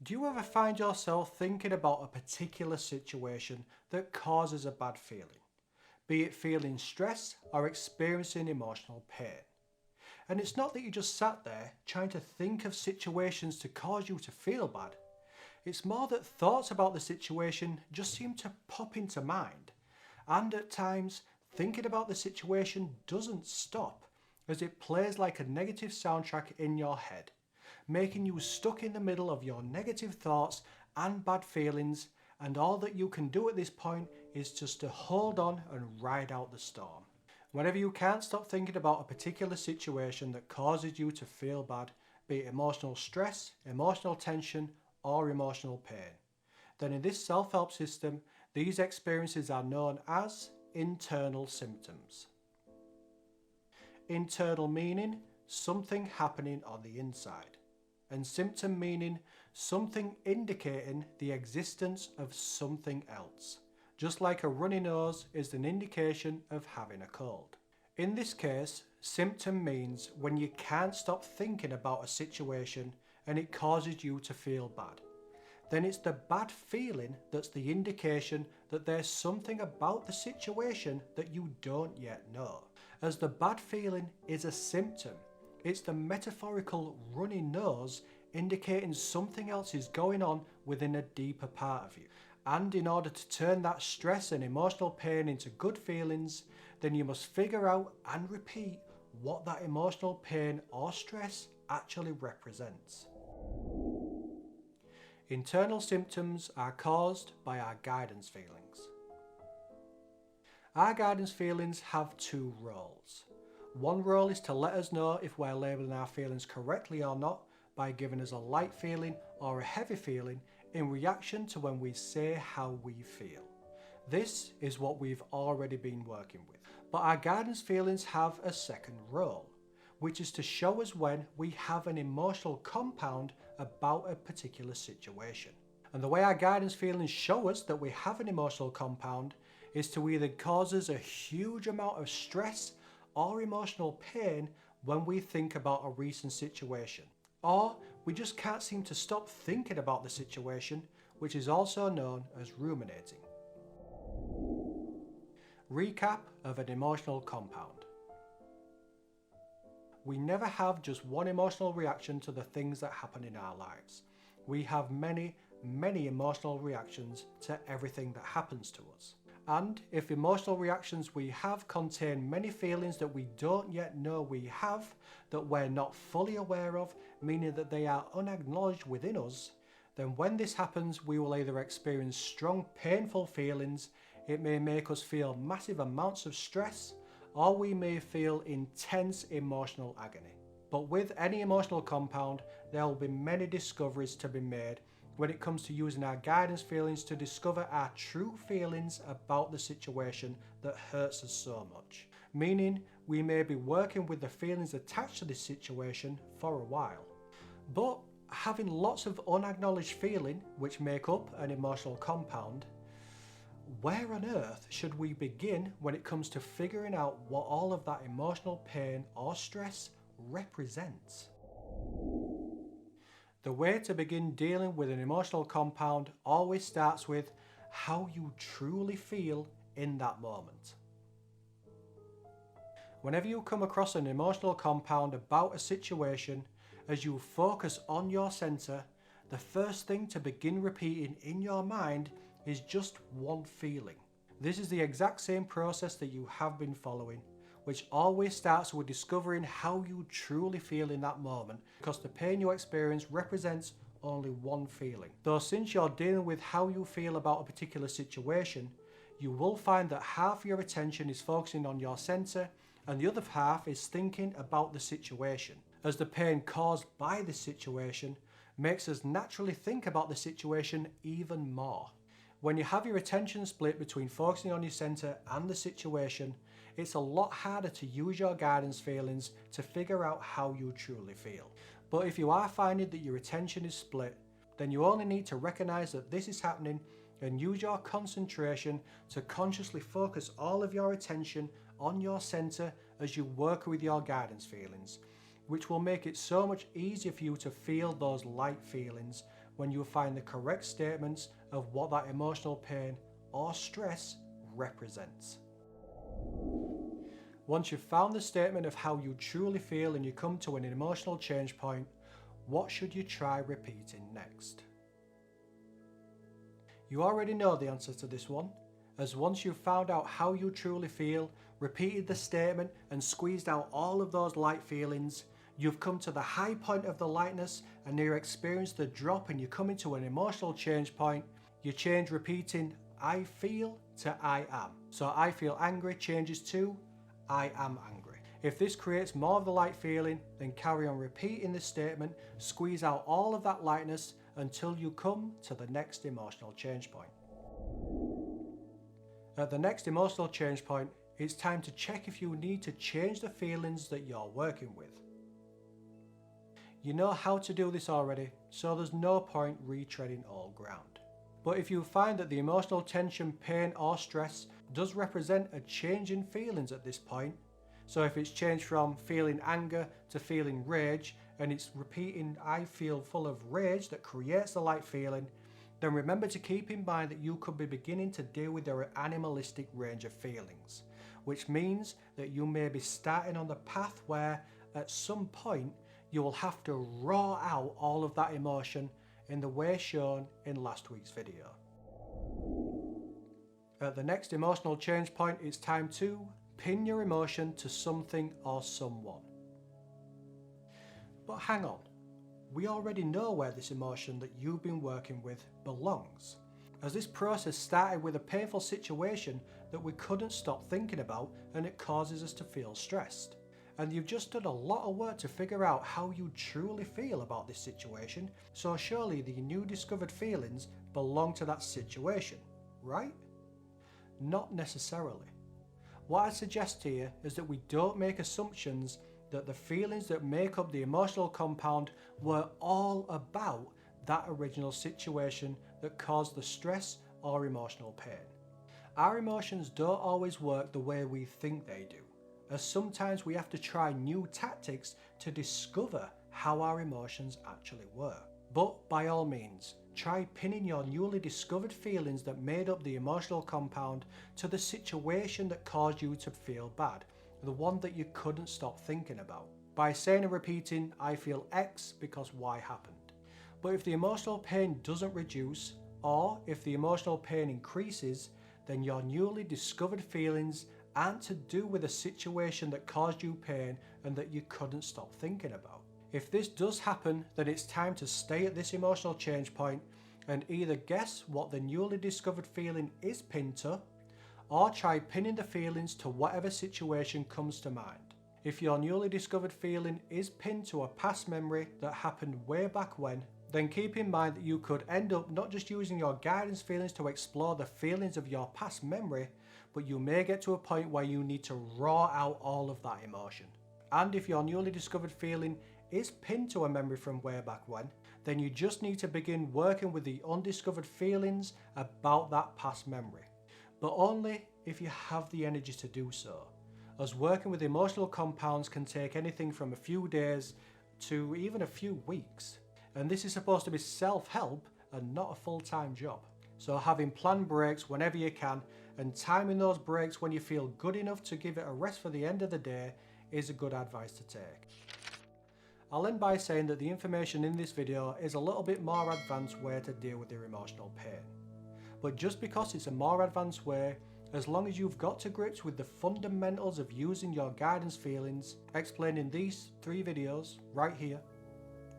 Do you ever find yourself thinking about a particular situation that causes a bad feeling? Be it feeling stress or experiencing emotional pain. And it's not that you just sat there trying to think of situations to cause you to feel bad. It's more that thoughts about the situation just seem to pop into mind. And at times, thinking about the situation doesn't stop, as it plays like a negative soundtrack in your head, making you stuck in the middle of your negative thoughts and bad feelings, and all that you can do at this point is just to hold on and ride out the storm. Whenever you can't stop thinking about a particular situation that causes you to feel bad, be it emotional stress, emotional tension, or emotional pain, then in this self-help system, these experiences are known as internal symptoms. Internal meaning something happening on the inside, and symptom meaning something indicating the existence of something else, just like a runny nose is an indication of having a cold. In this case, symptom means when you can't stop thinking about a situation and it causes you to feel bad. Then it's the bad feeling that's the indication that there's something about the situation that you don't yet know. As the bad feeling is a symptom, it's the metaphorical runny nose indicating something else is going on within a deeper part of you. And in order to turn that stress and emotional pain into good feelings, then you must figure out and repeat what that emotional pain or stress actually represents. Internal symptoms are caused by our guidance feelings. Our guidance feelings have two roles. One role is to let us know if we're labeling our feelings correctly or not by giving us a light feeling or a heavy feeling in reaction to when we say how we feel. This is what we've already been working with. But our guidance feelings have a second role, which is to show us when we have an emotional compound about a particular situation. And the way our guidance feelings show us that we have an emotional compound is to either cause us a huge amount of stress or emotional pain when we think about a recent situation. Or we just can't seem to stop thinking about the situation, which is also known as ruminating. Recap of an emotional compound. We never have just one emotional reaction to the things that happen in our lives. We have many emotional reactions to everything that happens to us. And if emotional reactions we have contain many feelings that we don't yet know we have, that we're not fully aware of, meaning that they are unacknowledged within us, then when this happens, we will either experience strong painful feelings, it may make us feel massive amounts of stress, or we may feel intense emotional agony. But with any emotional compound, there will be many discoveries to be made when it comes to using our guidance feelings to discover our true feelings about the situation that hurts us so much. Meaning, we may be working with the feelings attached to this situation for a while. But having lots of unacknowledged feeling, which make up an emotional compound, where on earth should we begin when it comes to figuring out what all of that emotional pain or stress represents? The way to begin dealing with an emotional compound always starts with how you truly feel in that moment. Whenever you come across an emotional compound about a situation, as you focus on your center, the first thing to begin repeating in your mind is just one feeling. This is the exact same process that you have been following, which always starts with discovering how you truly feel in that moment, because the pain you experience represents only one feeling. Though since you're dealing with how you feel about a particular situation, you will find that half your attention is focusing on your center and the other half is thinking about the situation, as the pain caused by the situation makes us naturally think about the situation even more. When you have your attention split between focusing on your center and the situation, it's a lot harder to use your guidance feelings to figure out how you truly feel. But if you are finding that your attention is split, then you only need to recognize that this is happening and use your concentration to consciously focus all of your attention on your center as you work with your guidance feelings, which will make it so much easier for you to feel those light feelings when you find the correct statements of what that emotional pain or stress represents. Once you've found the statement of how you truly feel and you come to an emotional change point, what should you try repeating next? You already know the answer to this one, as once you've found out how you truly feel, repeated the statement and squeezed out all of those light feelings, you've come to the high point of the lightness and you experience the drop and you come into an emotional change point. You change repeating I feel to I am. So I feel angry changes to I am angry. If this creates more of the light feeling, then carry on repeating this statement, squeeze out all of that lightness until you come to the next emotional change point. At the next emotional change point, it's time to check if you need to change the feelings that you're working with. You know how to do this already, so there's no point retreading old ground. But if you find that the emotional tension, pain or stress does represent a change in feelings at this point, so if it's changed from feeling anger to feeling rage, and it's repeating I feel full of rage that creates the light feeling, then remember to keep in mind that you could be beginning to deal with your animalistic range of feelings, which means that you may be starting on the path where at some point you will have to raw out all of that emotion in the way shown in last week's video. At the next emotional change point, it's time to pin your emotion to something or someone. But hang on, we already know where this emotion that you've been working with belongs, as this process started with a painful situation that we couldn't stop thinking about and it causes us to feel stressed. And you've just done a lot of work to figure out how you truly feel about this situation, so surely the new discovered feelings belong to that situation, right? Not necessarily. What I suggest here is that we don't make assumptions that the feelings that make up the emotional compound were all about that original situation that caused the stress or emotional pain. Our emotions don't always work the way we think they do, as sometimes we have to try new tactics to discover how our emotions actually work. But by all means, try pinning your newly discovered feelings that made up the emotional compound to the situation that caused you to feel bad, the one that you couldn't stop thinking about, by saying and repeating I feel X because Y happened. But if the emotional pain doesn't reduce, or if the emotional pain increases, then your newly discovered feelings aren't to do with a situation that caused you pain and that you couldn't stop thinking about. If this does happen, then it's time to stay at this emotional change point and either guess what the newly discovered feeling is pinned to, or try pinning the feelings to whatever situation comes to mind. If your newly discovered feeling is pinned to a past memory that happened way back when, then keep in mind that you could end up not just using your guidance feelings to explore the feelings of your past memory, but you may get to a point where you need to raw out all of that emotion. And if your newly discovered feeling is pinned to a memory from way back when, then you just need to begin working with the undiscovered feelings about that past memory. But only if you have the energy to do so, as working with emotional compounds can take anything from a few days to even a few weeks. And this is supposed to be self-help and not a full-time job. So having planned breaks whenever you can and timing those breaks when you feel good enough to give it a rest for the end of the day is a good advice to take. I'll end by saying that the information in this video is a little bit more advanced way to deal with your emotional pain. But just because it's a more advanced way, as long as you've got to grips with the fundamentals of using your guidance feelings, explained in these 3 videos right here,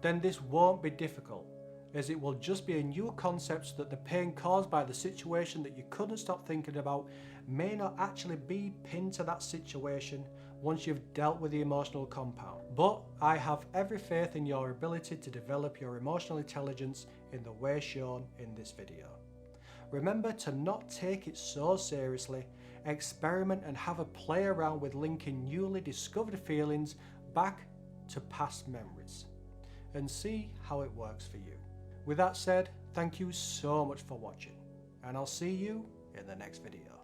then this won't be difficult, as it will just be a new concept that the pain caused by the situation that you couldn't stop thinking about may not actually be pinned to that situation once you've dealt with the emotional compound. But I have every faith in your ability to develop your emotional intelligence in the way shown in this video. Remember to not take it so seriously, experiment and have a play around with linking newly discovered feelings back to past memories, and see how it works for you. With that said, thank you so much for watching, and I'll see you in the next video.